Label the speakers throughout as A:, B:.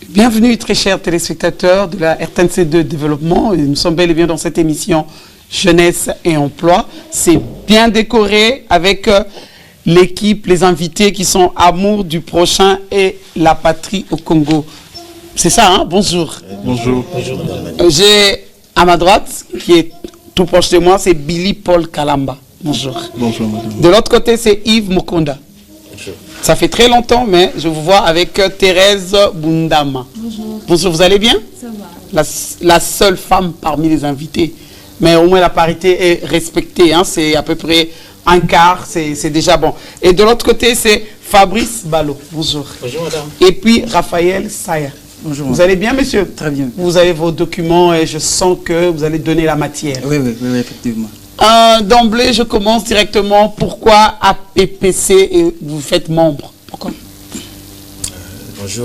A: Bienvenue très chers téléspectateurs de la RTNC2 Développement. Nous sommes bel et bien dans cette émission Jeunesse et Emploi. C'est bien décoré avec l'équipe, les invités qui sont amour du prochain et la patrie au Congo. C'est ça, hein? Bonjour.
B: Bonjour.
A: J'ai à ma droite, qui est tout proche de moi, c'est Billy Paul Kalamba. Bonjour.
B: Bonjour, madame.
A: De l'autre côté, c'est Yves Mokonda.
C: Bonjour.
A: Ça fait très longtemps, mais je vous vois avec Thérèse Bundama. Bonjour. Bonjour, vous allez bien?
D: Ça va.
A: La seule femme parmi les invités. Mais au moins la parité est respectée. Hein? C'est à peu près un quart, c'est déjà bon. Et de l'autre côté, c'est Fabrice Ballot. Bonjour.
C: Bonjour, madame.
A: Et puis Raphaël Saya.
E: Bonjour.
A: Vous allez bien, monsieur?
E: Très bien.
A: Vous avez vos documents et je sens que vous allez donner la matière.
E: Oui, effectivement.
A: D'emblée, je commence directement. Pourquoi APPC et vous faites membre? Pourquoi?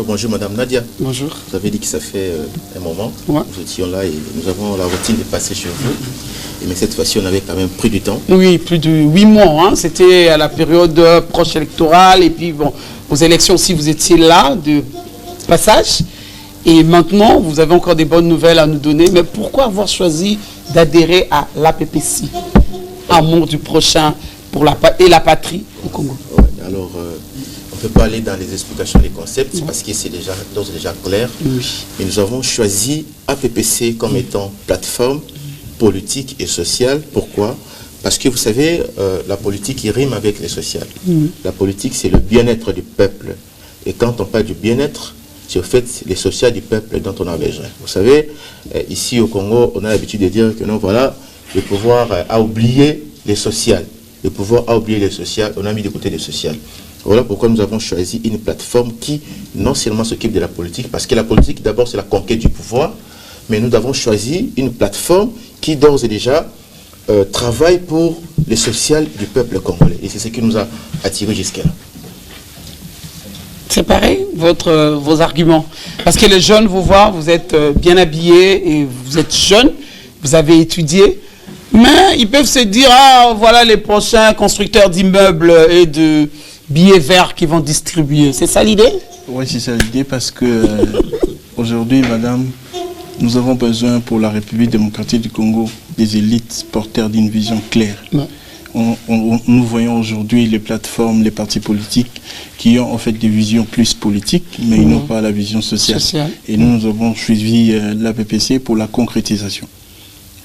C: Bonjour, madame Nadia.
A: Bonjour.
C: Vous avez dit que ça fait un moment.
A: Ouais.
C: Nous étions là et nous avons la routine de passer chez vous. Mais cette fois-ci, on avait quand même pris du temps.
A: Oui, plus de 8 mois. Hein. C'était à la période proche électorale. Et puis, bon, aux élections aussi, vous étiez là, de passage. Et maintenant, vous avez encore des bonnes nouvelles à nous donner. Mais pourquoi avoir choisi d'adhérer à l'APPC, amour du prochain pour la patrie au Congo?
C: Ouais, alors, on ne peut pas aller dans les explications des concepts parce que c'est déjà clair.
A: Oui.
C: Mais nous avons choisi APPC comme étant plateforme politique et sociale. Pourquoi? Parce que vous savez, la politique, il rime avec le social. La politique, c'est le bien-être du peuple. Et quand on parle du bien-être, c'est au fait les social du peuple dont on a besoin. Vous savez, ici au Congo, on a l'habitude de dire que non, voilà, le pouvoir a oublié les sociales. Le pouvoir a oublié les sociales, on a mis de côté les sociales. Voilà pourquoi nous avons choisi une plateforme qui non seulement s'occupe de la politique, parce que la politique d'abord c'est la conquête du pouvoir, mais nous avons choisi une plateforme qui d'ores et déjà travaille pour les sociales du peuple congolais. Et c'est ce qui nous a attirés jusqu'à là.
A: C'est pareil, vos arguments. Parce que les jeunes vous voient, vous êtes bien habillés et vous êtes jeunes, vous avez étudié, mais ils peuvent se dire, ah voilà les prochains constructeurs d'immeubles et de billets verts qui vont distribuer. C'est ça l'idée?
B: Oui, c'est ça l'idée parce que aujourd'hui, madame, nous avons besoin pour la République démocratique du Congo des élites porteurs d'une vision claire. Ouais. Nous voyons aujourd'hui les plateformes, les partis politiques qui ont en fait des visions plus politiques, mais ils n'ont pas la vision sociale. Et nous avons choisi l'APPC pour la concrétisation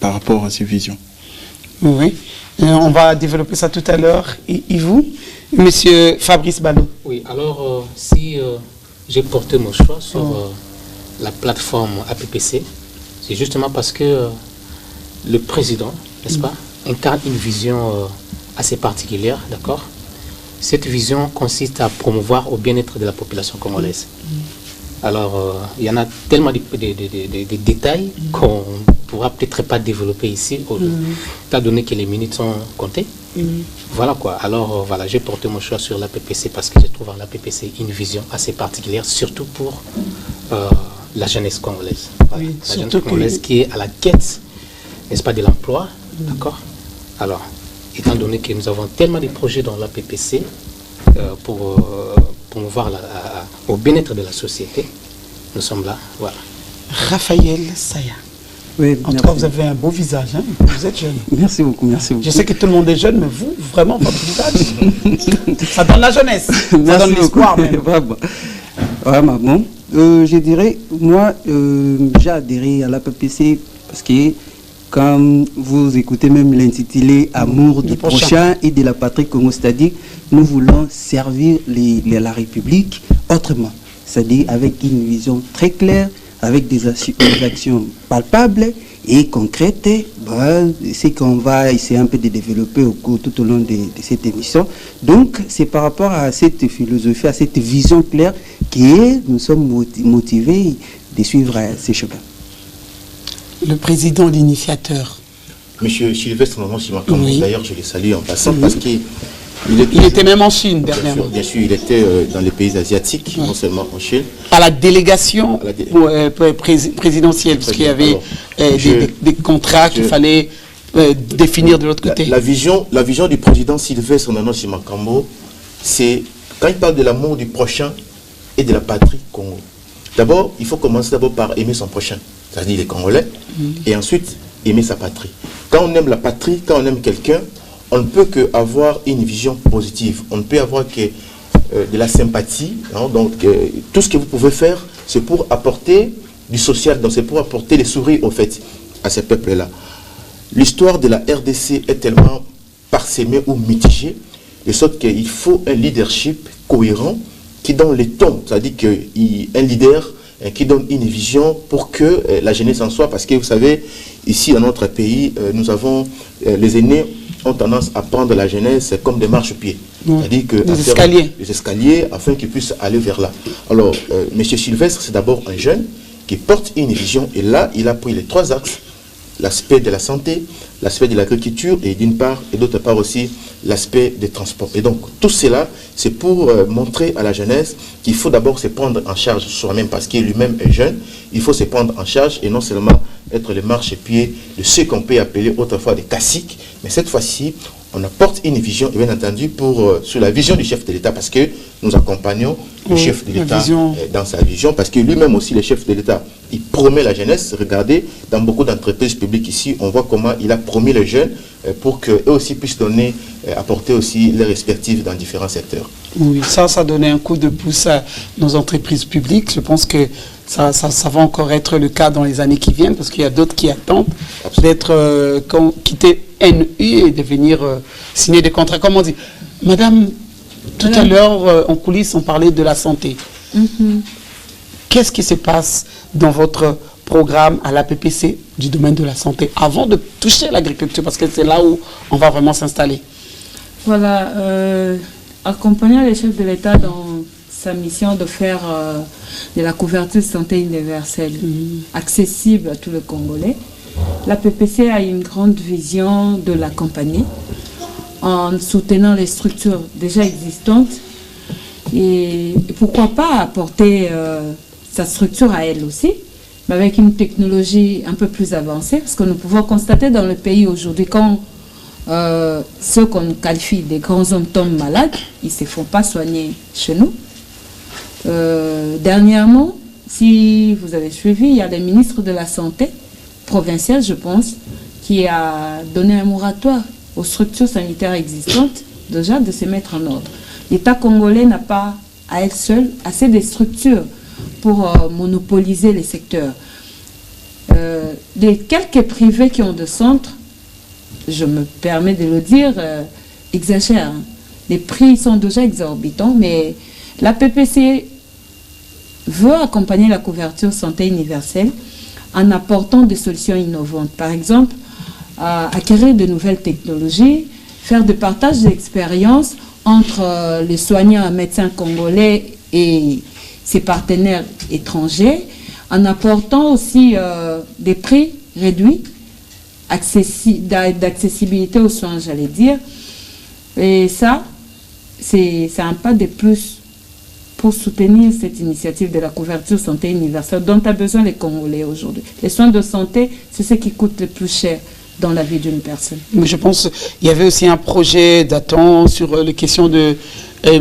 B: par rapport à ces visions.
A: Oui, on va développer ça tout à l'heure. Et vous, monsieur Fabrice Ballot?
F: Oui, alors si j'ai porté mon choix sur la plateforme APPC, c'est justement parce que le président, n'est-ce pas, incarne une vision assez particulière, d'accord? Cette vision consiste à promouvoir au bien-être de la population congolaise. Alors, il y en a tellement de détails qu'on ne pourra peut-être pas développer ici, étant donné que les minutes sont comptées. Voilà quoi. Alors, voilà, j'ai porté mon choix sur l'APPC parce que je trouve en l'APPC une vision assez particulière, surtout pour la jeunesse congolaise. Voilà.
A: Oui,
F: la jeunesse congolaise qui est à la quête, n'est-ce pas, de l'emploi, d'accord? Alors, étant donné que nous avons tellement de projets dans l'APPC pour promouvoir au bien-être de la société, nous sommes là, voilà.
A: Raphaël Saya.
E: Oui,
A: en tout cas, vous avez un beau visage, hein? Vous êtes jeune.
E: Merci beaucoup, merci beaucoup.
A: Je sais que tout le monde est jeune, mais vous, vraiment, votre visage, ça donne la jeunesse, ça donne l'espoir même.
E: Vraiment. Vraiment, bon. Je dirais, moi, j'ai adhéré à l'APPC parce que quand vous écoutez même l'intitulé « Amour du prochain et de la patrie Congo », c'est-à-dire nous voulons servir la République autrement, c'est-à-dire avec une vision très claire, avec des actions palpables et concrètes. C'est qu'on va essayer un peu de développer tout au long de cette émission. Donc, c'est par rapport à cette philosophie, à cette vision claire que nous sommes motivés de suivre ces chemins.
A: Le président, l'initiateur.
C: Monsieur Sylvestre Simakambo,
A: oui.
C: D'ailleurs, je le salue en passant parce qu'il
A: il était même en Chine dernièrement.
C: Bien sûr, il était dans les pays asiatiques, non seulement en Chine.
A: À la délégation présidentielle, parce qu'il y avait des contrats qu'il fallait définir de l'autre côté.
C: La vision du président Sylvestre Simakambo, c'est quand il parle de l'amour du prochain et de la patrie Congo. D'abord, il faut commencer d'abord par aimer son prochain, c'est-à-dire les Congolais, et ensuite aimer sa patrie. Quand on aime la patrie, quand on aime quelqu'un, on ne peut qu'avoir une vision positive. On ne peut avoir que de la sympathie. Hein, donc, tout ce que vous pouvez faire, c'est pour apporter du social, donc c'est pour apporter les sourires, au fait, à ces peuples-là. L'histoire de la RDC est tellement parsemée ou mitigée, de sorte qu'il faut un leadership cohérent qui donne les tons, c'est-à-dire qu'un leader qui donne une vision pour que la jeunesse en soit, parce que vous savez, ici dans notre pays, nous avons, les aînés ont tendance à prendre la jeunesse comme des marchepieds, c'est-à-dire que des escaliers afin qu'ils puissent aller vers là. Alors, M. Sylvestre, c'est d'abord un jeune qui porte une vision, et là, il a pris les 3 axes, l'aspect de la santé, l'aspect de l'agriculture, et d'une part, et d'autre part aussi, l'aspect des transports. Et donc, tout cela, c'est pour montrer à la jeunesse qu'il faut d'abord se prendre en charge soi-même, parce qu'il lui-même est jeune, il faut se prendre en charge, et non seulement être le marchepied de ce qu'on peut appeler autrefois des caciques, mais cette fois-ci, on apporte une vision, et bien entendu, sur la vision du chef de l'État, parce que nous accompagnons le chef de l'État dans sa vision, parce que lui-même aussi, le chef de l'État, il promet la jeunesse. Regardez, dans beaucoup d'entreprises publiques ici, on voit comment il a promis les jeunes pour qu'eux aussi puissent donner, apporter aussi leur expertise dans différents secteurs.
A: Oui, ça donnait un coup de pouce à nos entreprises publiques. Je pense que ça va encore être le cas dans les années qui viennent, parce qu'il y a d'autres qui attendent d'être quitter NU et de venir signer des contrats. Comme on dit, Madame, tout à l'heure, en coulisses, on parlait de la santé. Qu'est-ce qui se passe dans votre programme à l'APPC du domaine de la santé avant de toucher l'agriculture, parce que c'est là où on va vraiment s'installer?
D: Voilà, accompagnant les chefs de l'État dans sa mission de faire de la couverture santé universelle accessible à tous les Congolais, l'APPC a une grande vision de l'accompagner en soutenant les structures déjà existantes et pourquoi pas apporter sa structure à elle aussi, mais avec une technologie un peu plus avancée, parce que nous pouvons constater dans le pays aujourd'hui, quand ceux qu'on qualifie des grands hommes tombent malades, ils ne se font pas soigner chez nous. Dernièrement, si vous avez suivi, il y a le ministre de la Santé provincial, je pense, qui a donné un moratoire aux structures sanitaires existantes, déjà de se mettre en ordre. L'État congolais n'a pas à elle seule assez de structures pour monopoliser les secteurs. Les quelques privés qui ont des centres, je me permets de le dire, exagèrent. Hein. Les prix sont déjà exorbitants, mais la PPC veut accompagner la couverture santé universelle en apportant des solutions innovantes. Par exemple, acquérir de nouvelles technologies, faire des partages d'expériences entre les soignants médecins congolais et ses partenaires étrangers, en apportant aussi des prix réduits, d'accessibilité aux soins, j'allais dire. Et ça, c'est un pas de plus pour soutenir cette initiative de la couverture santé universelle dont a besoin les Congolais aujourd'hui. Les soins de santé, c'est ce qui coûte le plus cher dans la vie d'une personne.
A: Mais je pense qu'il y avait aussi un projet datant sur les questions de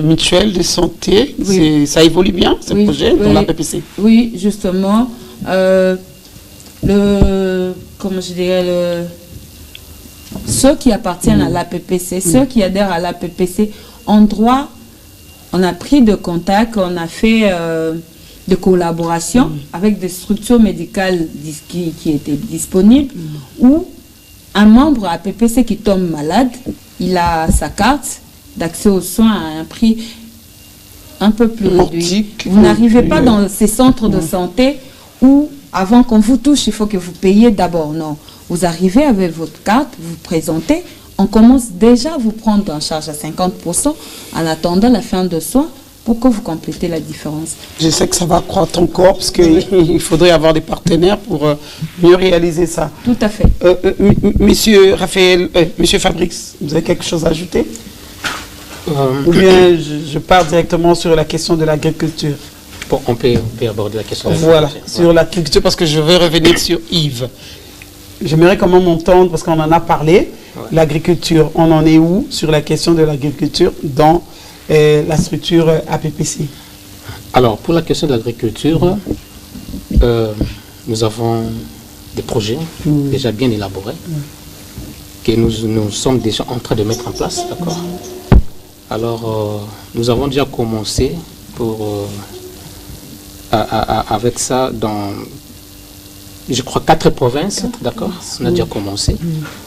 A: mutuelle de santé. Oui. Ça évolue bien, ce projet, dans la PPC? Oui,
D: justement. Ceux qui appartiennent à l'APPC, ceux qui adhèrent à l'APPC ont droit, on a pris de contact, on a fait de collaboration avec des structures médicales qui étaient disponibles, où un membre à l'APPC qui tombe malade, il a sa carte d'accès aux soins à un prix un peu plus réduit. Vous n'arrivez pas dans ces centres de santé où, avant qu'on vous touche, il faut que vous payiez d'abord. Non. Vous arrivez avec votre carte, vous présentez, on commence déjà à vous prendre en charge à 50% en attendant la fin de soins pour que vous complétez la différence.
A: Je sais que ça va croître encore parce qu'il faudrait avoir des partenaires pour mieux réaliser ça.
D: Tout à fait.
A: Monsieur Raphaël, Monsieur Fabrice, vous avez quelque chose à ajouter? Ou bien je pars directement sur la question de l'agriculture.
F: Bon, on peut aborder la question de
A: l'agriculture. Voilà, sur l'agriculture, parce que je vais revenir sur Yves. J'aimerais quand même entendre, parce qu'on en a parlé, l'agriculture. On en est où sur la question de l'agriculture dans la structure APPC?
F: Alors, pour la question de l'agriculture, nous avons des projets déjà bien élaborés que nous sommes déjà en train de mettre en place, d'accord. Alors, nous avons déjà commencé avec ça dans, je crois, 4 provinces, d'accord. On a déjà commencé.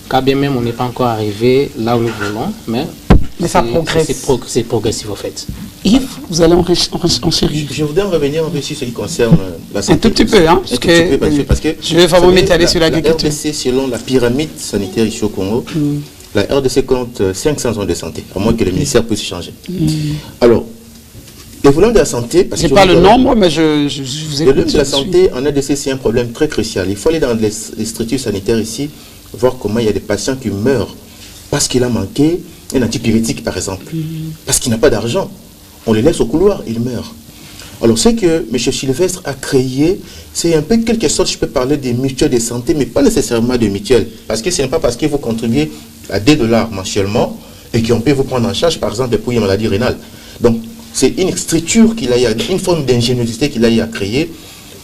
F: Quand bien même on n'est pas encore arrivé là où nous voulons, mais
A: ça progresse.
F: C'est progressif en fait.
A: Yves, vous allez enchérir.
C: Je voudrais en revenir un peu sur ce qui concerne la santé.
A: Un tout petit peu, hein,
C: parce que
A: je vais vraiment m'étaler sur l'agriculture.
C: La RDC, selon la pyramide sanitaire ici au Congo, la RDC compte 500 zones de santé, à moins que le ministère puisse changer. Alors, le volume de la santé...
A: Je n'ai pas le nombre, mais je vous écoute.
C: Le volume de la santé en RDC, c'est un problème très crucial. Il faut aller dans les structures sanitaires ici, voir comment il y a des patients qui meurent parce qu'il a manqué un antipyrétique, par exemple, parce qu'il n'a pas d'argent. On les laisse au couloir, ils meurent. Alors, ce que M. Sylvestre a créé, c'est un peu quelque sorte, je peux parler des mutuelles de santé, mais pas nécessairement des mutuelles. Parce que ce n'est pas parce que vous contribuez à $2 mensuellement et qu'on peut vous prendre en charge, par exemple, pour une maladie rénale. Donc, c'est une structure qu'il a eu, une forme d'ingéniosité qu'il a eu à créer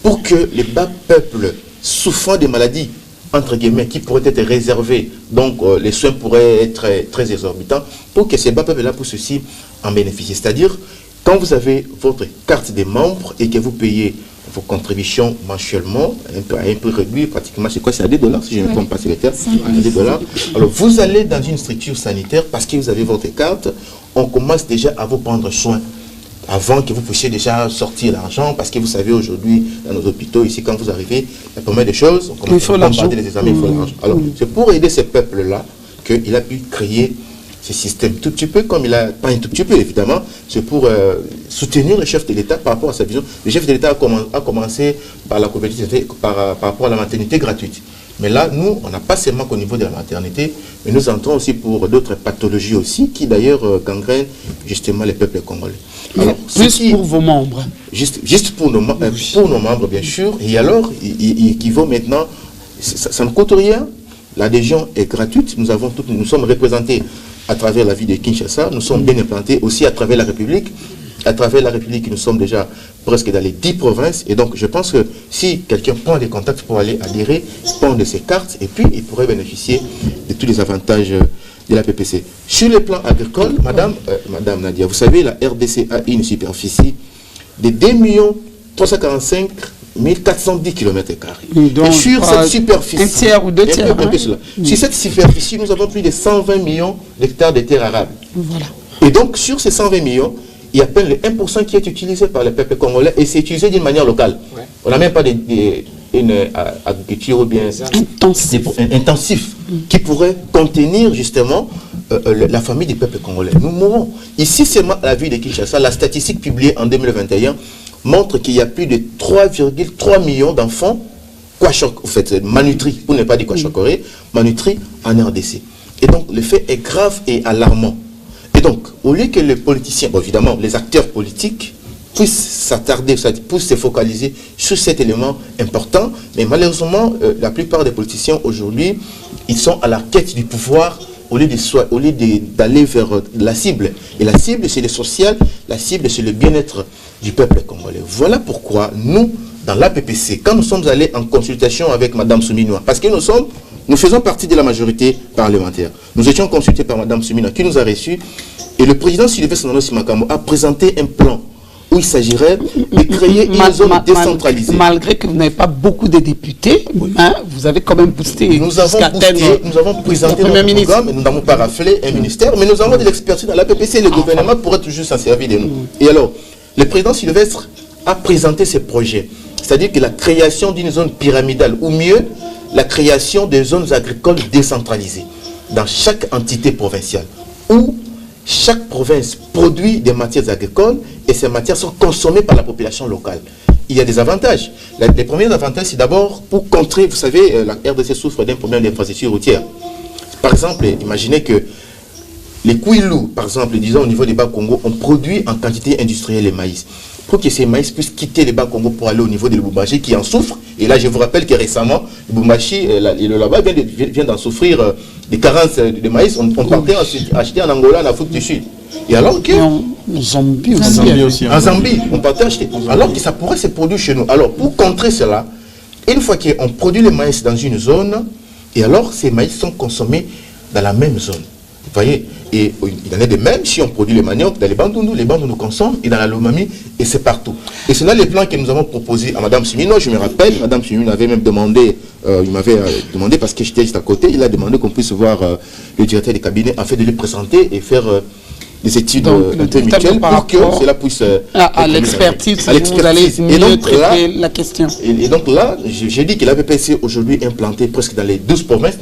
C: pour que les bas peuples souffrant des maladies, entre guillemets, qui pourraient être réservés, donc les soins pourraient être très exorbitants, pour que ces bas peuples-là puissent aussi en bénéficier. C'est-à-dire, quand vous avez votre carte des membres et que vous payez vos contributions mensuellement, à un peu réduit, pratiquement, c'est quoi, c'est à $2, si je ne me trompe pas, c'est le terme, à $2. Alors, vous allez dans une structure sanitaire parce que vous avez votre carte, on commence déjà à vous prendre soin. Avant que vous puissiez déjà sortir l'argent, parce que vous savez aujourd'hui, dans nos hôpitaux, ici, quand vous arrivez, la première des choses, on commence à bombarder les examens, il faut l'argent. Alors, c'est pour aider ces peuples-là qu'il a pu créer ce système tout petit peu, comme il a, pas un tout petit peu évidemment, c'est pour soutenir le chef de l'État par rapport à sa vision. Le chef de l'État a commencé par la couverture par rapport à la maternité gratuite. Mais là, nous, on n'a pas seulement qu'au niveau de la maternité, mais nous entrons aussi pour d'autres pathologies aussi, qui d'ailleurs gangrènent justement les peuples congolais.
A: Alors, plus pour vos membres.
C: Juste pour nos membres, bien sûr. Et alors, il équivaut maintenant, ça ne coûte rien. L'adhésion est gratuite. Nous sommes représentés à travers la ville de Kinshasa. Nous sommes bien implantés aussi à travers la République. À travers la République, nous sommes déjà presque dans les 10 provinces. Et donc, je pense que si quelqu'un prend des contacts pour aller adhérer, prend de ses cartes, et puis il pourrait bénéficier de tous les avantages de la PPC. Sur le plan agricole, Madame Nadia, vous savez, la RDC a une superficie de 2 345 410 km². Et sur cette superficie,
A: un tiers ou 2 tiers.
C: Sur cette superficie, nous avons plus de 120 millions d'hectares de terres arables.
A: Voilà.
C: Et donc, sur ces 120 millions, il y a à peine le 1% qui est utilisé par le peuple congolais et c'est utilisé d'une manière locale. Ouais. On n'a même pas une agriculture bien intensif qui pourrait contenir justement la famille du peuple congolais. Nous mourrons. Ici, seulement à la ville de Kinshasa, la statistique publiée en 2021 montre qu'il y a plus de 3,3 millions d'enfants malnutris, pour ne pas dire malnutris en RDC. Et donc, le fait est grave et alarmant. Et donc, au lieu que les politiciens, bon, évidemment, les acteurs politiques puissent s'attarder, puissent se focaliser sur cet élément important, mais malheureusement, la plupart des politiciens aujourd'hui, ils sont à la quête du pouvoir au lieu d'aller vers la cible. Et la cible, c'est le social, la cible, c'est le bien-être du peuple congolais. Voilà pourquoi nous, dans l'APPC, quand nous sommes allés en consultation avec Mme Souminoua, parce que nous faisons partie de la majorité parlementaire. Nous étions consultés par Mme Souminoua qui nous a reçus et le président Sylvestre Simakambo a présenté un plan où il s'agirait de créer une zone décentralisée.
A: Malgré que vous n'avez pas beaucoup de députés, hein, vous avez quand même boosté.
C: Nous avons présenté notre programme, nous n'avons pas raflé un ministère, mais nous avons de l'expertise dans la PPC et le gouvernement pourrait toujours s'en servir de nous. Et alors, le président Sylvestre a présenté ses projets, c'est-à-dire que la création d'une zone pyramidale, ou mieux, la création des zones agricoles décentralisées dans chaque entité provinciale, où chaque province produit des matières agricoles et ces matières sont consommées par la population locale. Il y a des avantages. Les premiers avantages, c'est d'abord pour contrer, vous savez, la RDC souffre d'un problème d'infrastructure routière. Par exemple, imaginez que les Kouilou, par exemple, disons au niveau des Bas-Congo, on produit en quantité industrielle le maïs. pour que ces maïs puissent quitter les Bas-Congo pour aller au niveau de Lubumbashi qui en souffre. Et là, je vous rappelle que récemment, Lubumbashi et le là-bas vient d'en souffrir des carences de maïs. On partait acheter en Angola, en Afrique du Sud. Et alors que...
A: En Zambie aussi.
C: En Zambie, on partait acheter. Alors que ça pourrait se produire chez nous. Alors, pour contrer cela, une fois qu'on produit le maïs dans une zone, et alors ces maïs sont consommés dans la même zone. Vous voyez, et il y en a de même si on produit le manioc dans les Bandundu consomment, et dans la Lomami, et c'est partout. Et c'est là les plans que nous avons proposés à Mme Sumino. Je me rappelle, Mme Sumino avait même demandé, il m'avait demandé, parce que j'étais juste à côté, il a demandé qu'on puisse voir le directeur du cabinet, en fait de lui présenter et faire des études mutuelles pour que cela puisse...
A: à l'expertise, vous allez mieux traiter la question.
C: Et donc là, j'ai dit que la PPC aujourd'hui est implantée presque dans les 12 provinces.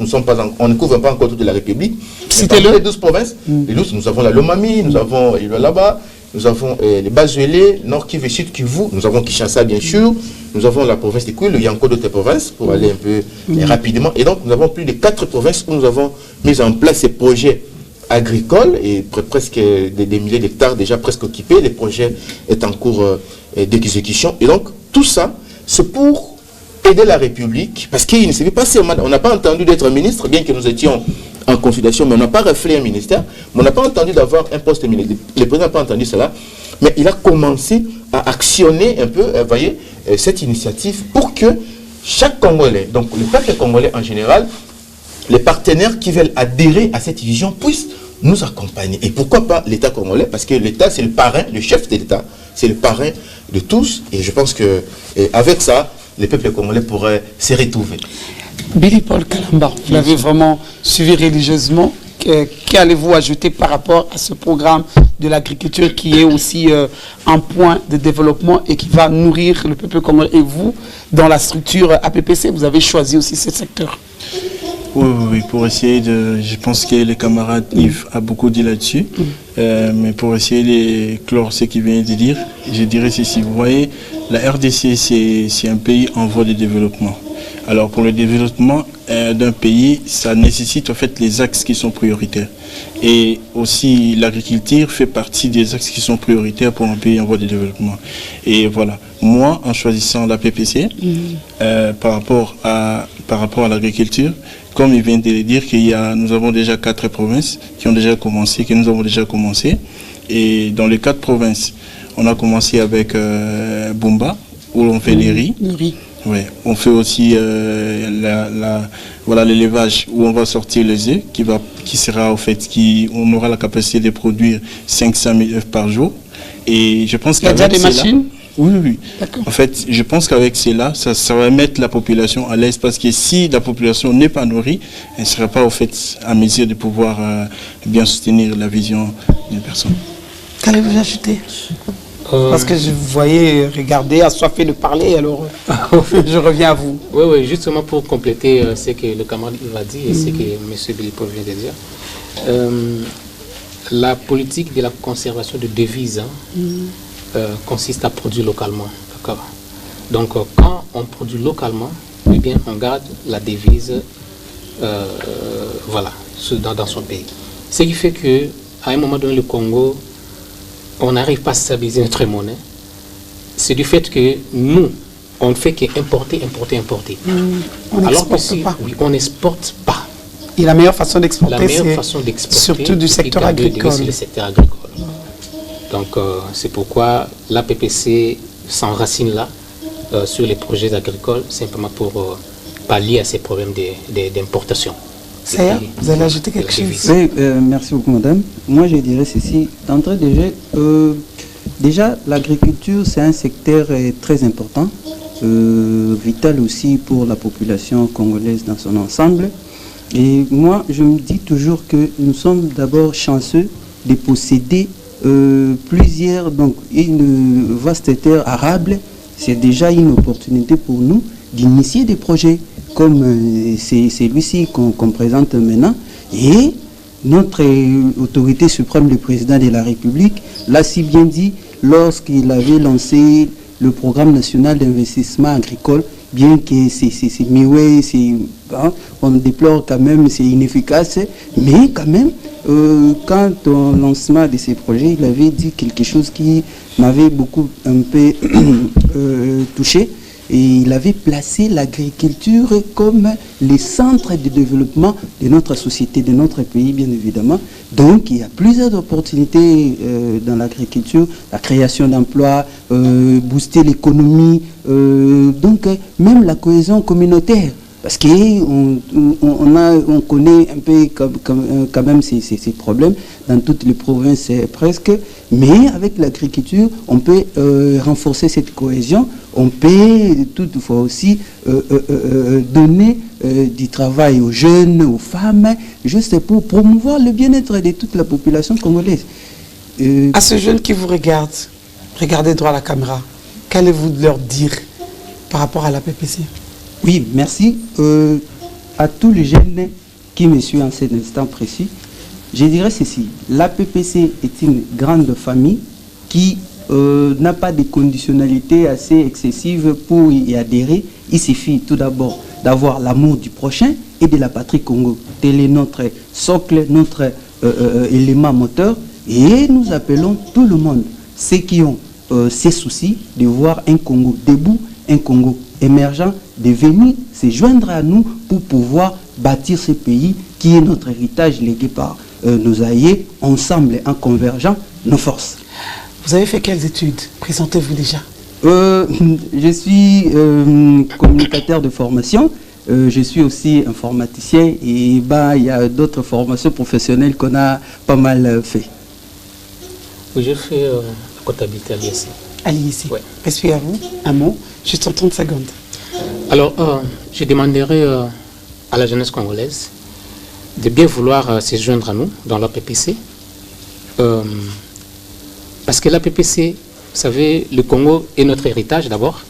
C: On ne couvre pas encore toute la République. C'était les 12 provinces. Les 12, nous avons la Lomami, nous avons le là-bas, nous avons les Bazuélé, Nord Kivu, Sud Kivu, nous avons Kinshasa bien sûr, nous avons la province de Kouil, il y a encore d'autres provinces pour aller un peu rapidement. Et donc nous avons plus de 4 provinces où nous avons mis en place ces projets agricoles et presque des milliers d'hectares déjà presque occupés. Les projets sont en cours d'exécution. Et donc tout ça, c'est pour aider la République, parce qu'il ne s'est pas seulement, on n'a pas entendu d'être ministre, bien que nous étions en consultation, mais on n'a pas reflé un ministère, mais on n'a pas entendu d'avoir un poste ministre. Le président n'a pas entendu cela, mais il a commencé à actionner un peu, voyez, cette initiative pour que chaque Congolais, donc le peuple congolais en général, les partenaires qui veulent adhérer à cette vision puissent nous accompagner. Et pourquoi pas l'État congolais? Parce que l'État, c'est le parrain, le chef de l'État, c'est le parrain de tous. Et je pense qu'avec ça, les peuples congolais pourraient se retrouver.
A: Billy Paul Kalamba, vous l'avez vraiment suivi religieusement. Qu'allez-vous ajouter par rapport à ce programme de l'agriculture qui est aussi un point de développement et qui va nourrir le peuple congolais? Et vous, dans la structure APPC, vous avez choisi aussi ce secteur.
B: Oui, pour essayer de... Je pense que les camarades Yves a beaucoup dit là-dessus, mais pour essayer de clore ce qu'il vient de dire, je dirais ceci. Vous voyez, la RDC, c'est un pays en voie de développement. Alors pour le développement d'un pays, ça nécessite en fait les axes qui sont prioritaires. Et aussi l'agriculture fait partie des axes qui sont prioritaires pour un pays en voie de développement. Et voilà, moi en choisissant la PPC, par rapport à l'agriculture, comme il vient de le dire, nous avons déjà 4 provinces qui ont déjà commencé, que nous avons déjà commencé. Et dans les 4 provinces, on a commencé avec Bumba, où on fait les riz. Ouais, on fait aussi l'élevage où on va sortir les œufs, on aura la capacité de produire 500 000 œufs par jour. Et je pense
A: qu'il y a déjà des machines.
B: Oui. En fait, je pense qu'avec cela, ça va mettre la population à l'aise, parce que si la population n'est pas nourrie, elle ne sera pas au fait à mesure de pouvoir bien soutenir la vision d'une personne.
A: Qu'allez-vous ajouter? Parce que je vous voyais regarder, assoiffé de parler, alors je reviens à vous.
F: Oui, justement pour compléter ce que le camarade va dire et ce que M. Billy Paul vient de dire. La politique de la conservation de devises consiste à produire localement. D'accord. Donc quand on produit localement, eh bien, on garde la devise dans son pays. Ce qui fait qu'à un moment donné, le Congo, on n'arrive pas à stabiliser notre monnaie. C'est du fait que nous, on ne fait qu'importer.
A: On n'exporte pas.
F: Oui, on n'exporte pas.
A: Et la meilleure façon d'exporter, c'est surtout du secteur agricole.
F: C'est le secteur agricole. Donc, c'est pourquoi l'APPC s'enracine là, sur les projets agricoles, simplement pour pallier à ces problèmes d'importation.
A: Vous allez ajouter quelque chose?
E: Oui, merci beaucoup, madame. Moi, je dirais ceci. D'entrée de jeu, déjà, l'agriculture, c'est un secteur très important, vital aussi pour la population congolaise dans son ensemble. Et moi, je me dis toujours que nous sommes d'abord chanceux de posséder plusieurs, donc une vaste terre arable. C'est déjà une opportunité pour nous d'initier des projets comme c'est celui-ci qu'on présente maintenant. Et notre autorité suprême, le président de la République, l'a si bien dit lorsqu'il avait lancé le programme national d'investissement agricole, bien que c'est mieux, hein, on déplore quand même, c'est inefficace, mais quand même, quand au lancement de ces projets, il avait dit quelque chose qui m'avait beaucoup un peu touché. Et il avait placé l'agriculture comme le centre de développement de notre société, de notre pays, bien évidemment. Donc, il y a plusieurs opportunités dans l'agriculture, la création d'emplois, booster l'économie, donc même la cohésion communautaire. Parce qu'on connaît un peu quand même ces problèmes dans toutes les provinces presque, mais avec l'agriculture, on peut renforcer cette cohésion, on peut toutefois aussi donner du travail aux jeunes, aux femmes, juste pour promouvoir le bien-être de toute la population congolaise.
A: À ce jeune qui vous regarde, regardez droit à la caméra, qu'allez-vous leur dire par rapport à la PPC?
E: Oui, merci. À tous les jeunes qui me suivent en cet instant précis, je dirais ceci. La PPC est une grande famille qui n'a pas de conditionnalité assez excessive pour y adhérer. Il suffit tout d'abord d'avoir l'amour du prochain et de la patrie Congo. Tel est notre socle, notre élément moteur. Et nous appelons tout le monde, ceux qui ont ces soucis, de voir un Congo debout, un Congo émergent, de venir se joindre à nous pour pouvoir bâtir ce pays qui est notre héritage légué par nos aïeux, ensemble en convergeant nos forces.
A: Vous avez fait quelles études? Présentez-vous déjà.
E: Je suis communicateur de formation, je suis aussi informaticien et il y a d'autres formations professionnelles qu'on a pas mal fait.
F: Oui, je fais la comptabilité à l'ISC.
A: À l'ISC.
F: Oui.
A: Respect à vous. Un mot, juste en 30 secondes.
F: Alors, je demanderai à la jeunesse congolaise de bien vouloir se joindre à nous dans la PPC. Parce que la PPC, vous savez, le Congo est notre héritage d'abord.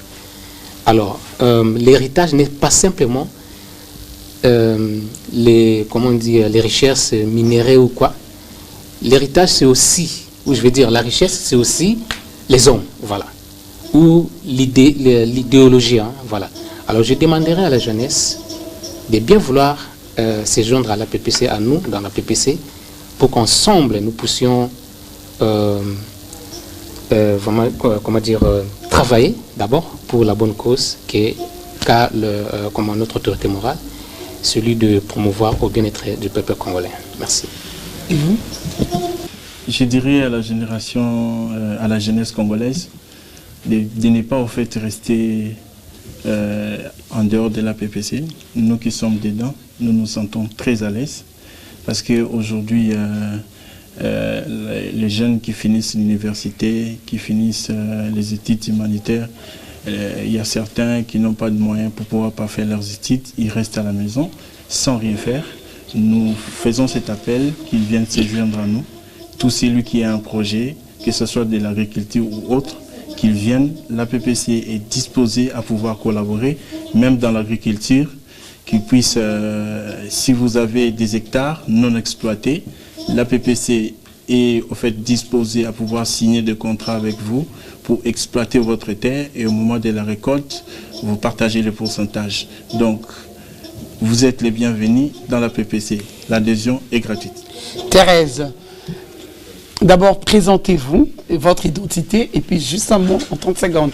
F: Alors, l'héritage n'est pas simplement les richesses minérales ou quoi. L'héritage, c'est aussi, ou je veux dire, la richesse, c'est aussi les hommes, voilà. Ou l'idéologie, hein, voilà. Alors, je demanderai à la jeunesse de bien vouloir se joindre à la PPC, à nous, dans la PPC, pour qu'ensemble, nous puissions vraiment, travailler d'abord pour la bonne cause qu'a notre autorité morale, celui de promouvoir au bien-être du peuple congolais. Merci.
A: Et vous?
B: Je dirais à la jeunesse congolaise de ne pas en fait rester en dehors de la PPC. Nous qui sommes dedans, nous nous sentons très à l'aise parce qu'aujourd'hui, les jeunes qui finissent l'université, qui finissent les études humanitaires, il y a certains qui n'ont pas de moyens pour pouvoir pas faire leurs études, ils restent à la maison sans rien faire. Nous faisons cet appel qu'ils viennent se joindre à nous. Tout celui qui a un projet, que ce soit de l'agriculture ou autre, qu'ils viennent. La PPC est disposée à pouvoir collaborer, même dans l'agriculture, qu'ils puissent, si vous avez des hectares non exploités, la PPC est au fait disposée à pouvoir signer des contrats avec vous pour exploiter votre terre et au moment de la récolte, vous partagez le pourcentage. Donc, vous êtes les bienvenus dans la PPC. L'adhésion est gratuite.
A: Thérèse, d'abord présentez-vous, votre identité et puis juste un mot en 30 secondes.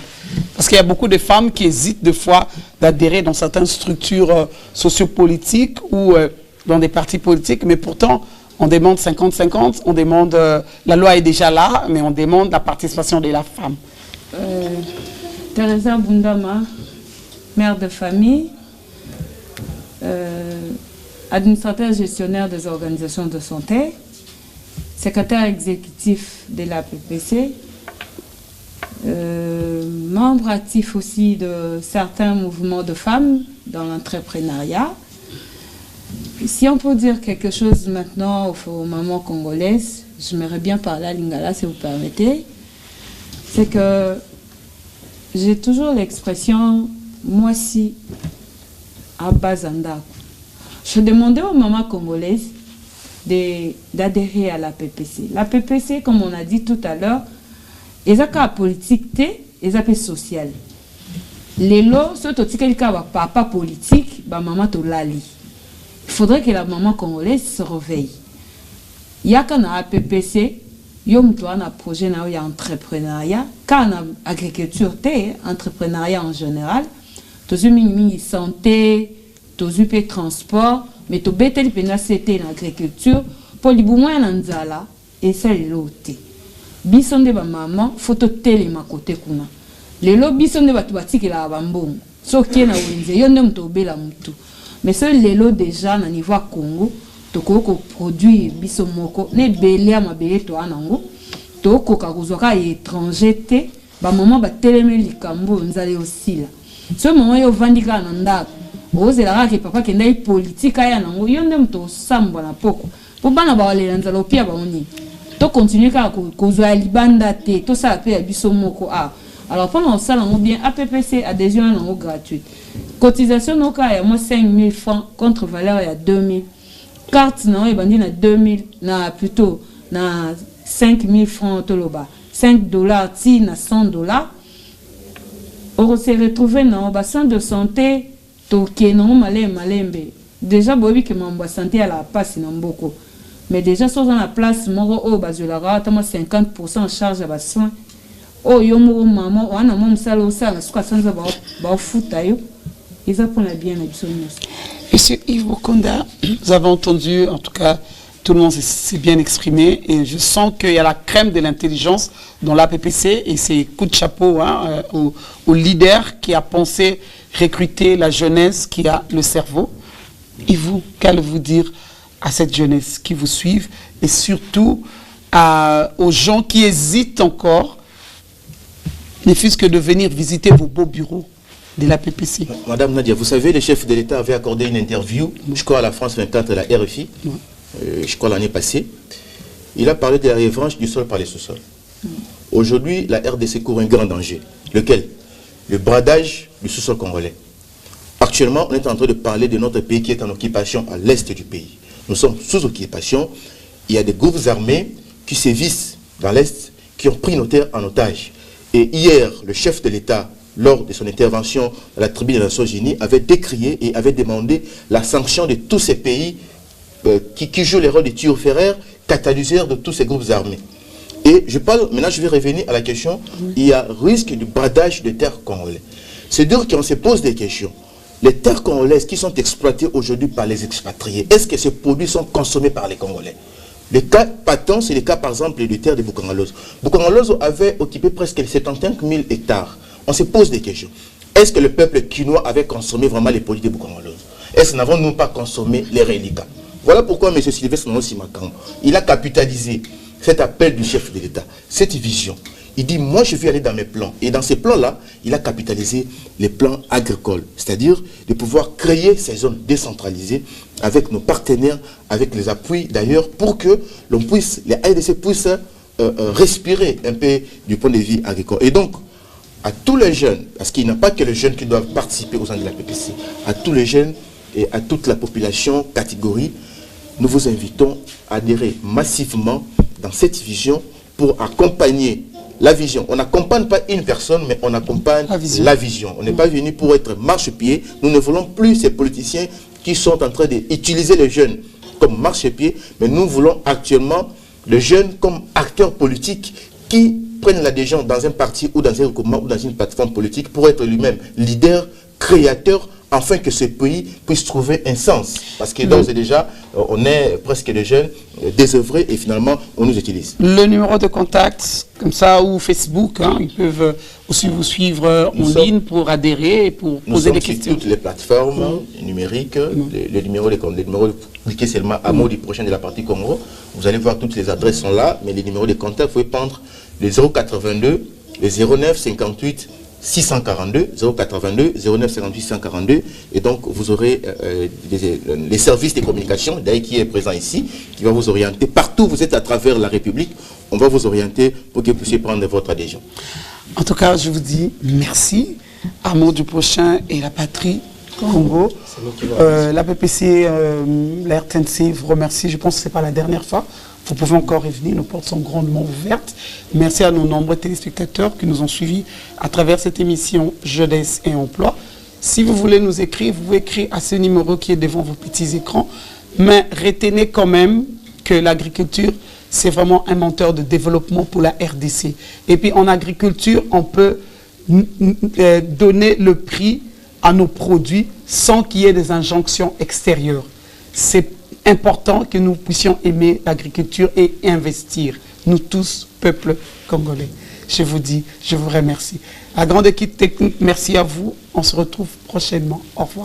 A: Parce qu'il y a beaucoup de femmes qui hésitent des fois d'adhérer dans certaines structures sociopolitiques ou dans des partis politiques, mais pourtant on demande 50-50, on demande, la loi est déjà là, mais on demande la participation de la femme.
D: Teresa Bundama, mère de famille, administrateur gestionnaire des organisations de santé, secrétaire exécutif de la PPC, membre actif aussi de certains mouvements de femmes dans l'entrepreneuriat. Si on peut dire quelque chose maintenant aux mamans congolaises, j'aimerais bien parler à Lingala si vous permettez, c'est que j'ai toujours l'expression « moi si à Bazanda ». Je demandais aux mamans congolaises d'adhérer à la PPC. La PPC, comme on a dit tout à l'heure, ils ont qu'à politique, les appels sociaux. Les lots, surtout si quelqu'un va papa politique, bah maman to lali. Il faudrait que la maman congolaise se réveille. Il y a qu'un APPC, il y a un projet d'entrepreneuriat, quand agriculture, entrepreneuriat en général, tout ce santé, tout ce transport, mais tout bétel pénacité en agriculture, pour les boumouins en zala, et ça les lotés. Bison de maman, photo télé ma côté kuna. Les lots bison de batubati qui la bambon, sauf qu'il y a un winze, il y a un bela mutu. Mais seul les lots déjà, au niveau Congo, toko produit biso moko ne belé ma belé to anango toko kakuzoka étranger te ba maman ba teleme likambo nzale aussi là ce moment yo vandika na ndako ozela ka papa kenda politique ya nango yo ndem to samba na poko po bana ba wale nzala opia ba oni to continuer ka kozwa libanda te to sala pe ya biso moko alors pendant ça on bien APPC adhésion nango gratuite cotisation no ka ya mo 5000 francs contre valeur ya 2000 carte non et bandi na 2000 na plutôt na 5000 francs toloba $5 ti na $100 on se retrouver dans bassin de santé to ke non malembe déjà bobi que mon santé à la passe na mboko mais déjà sur dans la place moro o bazolara tama 50% en charge à bassin oh yo mo maman wana mo msalo sala suka sanza ba futa yo ils apprennent bien la biso.
A: Monsieur Yves Bokonda, vous avez entendu, en tout cas, tout le monde s'est bien exprimé et je sens qu'il y a la crème de l'intelligence dans l'APPC et c'est coup de chapeau au leader qui a pensé recruter la jeunesse qui a le cerveau. Et vous, qu'allez-vous dire à cette jeunesse qui vous suivent et surtout aux gens qui hésitent encore, ne fût-ce que de venir visiter vos beaux bureaux de la PPC.
C: Madame Nadia, vous savez, le chef de l'État avait accordé une interview, je crois à la France 24, la RFI, je crois l'année passée. Il a parlé de la revanche du sol par les sous-sols. Aujourd'hui, la RDC court un grand danger. Lequel? Le bradage du sous-sol congolais. Actuellement, on est en train de parler de notre pays qui est en occupation à l'est du pays. Nous sommes sous occupation. Il y a des groupes armés qui sévissent dans l'est, qui ont pris nos terres en otage. Et hier, le chef de l'État, lors de son intervention à la tribune des Nations Unies, avait décrié et avait demandé la sanction de tous ces pays qui jouent les rôles de turférères, catalyseurs de tous ces groupes armés. Et je parle, maintenant je vais revenir à la question, il y a risque de bradage de terres congolais. C'est dire qu'on se pose des questions. Les terres congolaises qui sont exploitées aujourd'hui par les expatriés, est-ce que ces produits sont consommés par les Congolais? Le cas patent, c'est le cas par exemple des terres de Bukangalozo. Bukangalozo avait occupé presque 75 000 hectares. On se pose des questions. Est-ce que le peuple quinois avait consommé vraiment les produits de Bukangalozo? Est-ce que n'avons-nous pas consommé les reliquats? Voilà pourquoi M. Sylvestre Nonosimakan, il a capitalisé cet appel du chef de l'État, cette vision. Il dit, moi je vais aller dans mes plans. Et dans ces plans-là, il a capitalisé les plans agricoles. C'est-à-dire de pouvoir créer ces zones décentralisées avec nos partenaires, avec les appuis d'ailleurs, pour que l'on puisse, les ADC puissent respirer un peu du point de vue agricole. Et donc, à tous les jeunes, parce qu'il n'y a pas que les jeunes qui doivent participer aux ans de la PPC, à tous les jeunes et à toute la population, catégorie, nous vous invitons à adhérer massivement dans cette vision pour accompagner la vision. On n'accompagne pas une personne, mais on accompagne la vision. On n'est pas venu pour être marchepied. Nous ne voulons plus ces politiciens qui sont en train d'utiliser les jeunes comme marchepied, mais nous voulons actuellement les jeunes comme acteurs politiques qui prennent l'adhésion dans un parti ou dans un regroupement ou dans une plateforme politique pour être lui-même leader, créateur, afin que ce pays puisse trouver un sens. Parce que d'ores et déjà, on est presque des jeunes désœuvrés et finalement, on nous utilise.
A: Le numéro de contact, comme ça, ou Facebook, hein, ils peuvent aussi vous suivre en ligne pour adhérer et pour poser des questions.
C: Sur toutes les plateformes numériques, les numéros, cliquez seulement à mot du prochain de la partie Congo. Vous allez voir, toutes les adresses sont là, mais les numéros de contact, vous pouvez prendre les 082, les 09 58 642, 082, 09 58 642, et donc vous aurez les services de communication, d'ailleurs qui est présent ici, qui va vous orienter. Partout où vous êtes à travers la République, on va vous orienter pour que vous puissiez prendre votre adhésion.
A: En tout cas, je vous dis merci. Amour du prochain et la patrie Congo. La PPC, la RTNC vous remercie. Je pense que ce n'est pas la dernière fois. Vous pouvez encore revenir, nos portes sont grandement ouvertes. Merci à nos nombreux téléspectateurs qui nous ont suivis à travers cette émission Jeunesse et Emploi. Si vous voulez nous écrire, vous pouvez écrire à ce numéro qui est devant vos petits écrans. Mais retenez quand même que l'agriculture, c'est vraiment un moteur de développement pour la RDC. Et puis en agriculture, on peut donner le prix à nos produits sans qu'il y ait des injonctions extérieures. C'est important que nous puissions aimer l'agriculture et investir, nous tous, peuple congolais. Je vous dis, je vous remercie. La grande équipe technique, merci à vous. On se retrouve prochainement. Au revoir.